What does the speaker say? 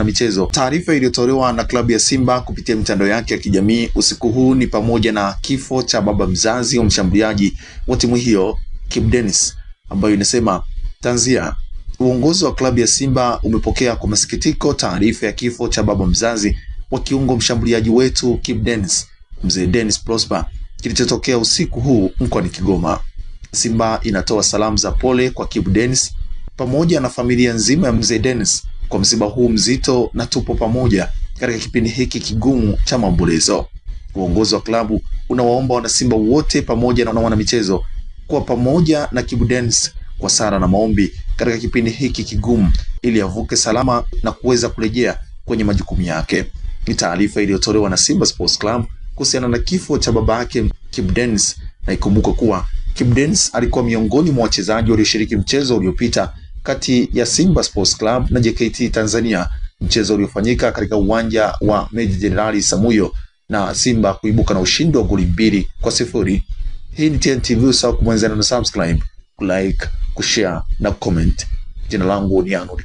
michezo. Taarifa iliyotolewa na klabu ya Simba kupitia mitandao yake ya kijamii usiku huu ni pamoja na kifo cha baba mzazi wa mshambuliaji wa timu hiyo Kibu Denis, ambayo inasema tanzia. Uongozi wa klabu ya Simba umepokea kwa masikitiko taarifa ya kifo cha baba mzazi wa kiungo mshambuliaji wetu Kibu Denis, Mzee Dennis Prosper, kilichotokea usiku huu mkoani Kigoma. Simba inatoa salamu za pole kwa Kibu Denis pamoja na familia nzima ya Mzee Dennis kwa msiba huu mzito, na tupo pamoja katika kipindi hiki kigumu cha maombolezo. Uongozi wa klabu unawaomba wanasimba wote pamoja na wanamichezo kuwa pamoja na Kibu Denis kwa sala na maombi katika kipindi hiki kigumu ili avuke salama na kuweza kurejea kwenye majukumu yake. Ni taarifa iliyotolewa na Simba Sports Club kuhusiana na kifo cha baba yake Kibu Denis, na ikumbuke kuwa Kibu Denis alikuwa miongoni mwa wachezaji walioshiriki mchezo uliopita kati ya Simba Sports Club na JKT Tanzania, mchezo uliofanyika katika uwanja wa Meja Jenerali Samuyo na Simba kuibuka na ushindi wa goli 2-0. Hii ni TNTV, usahau kubonyeza na subscribe, like, kushare na comment. Jina langu ni Arnold.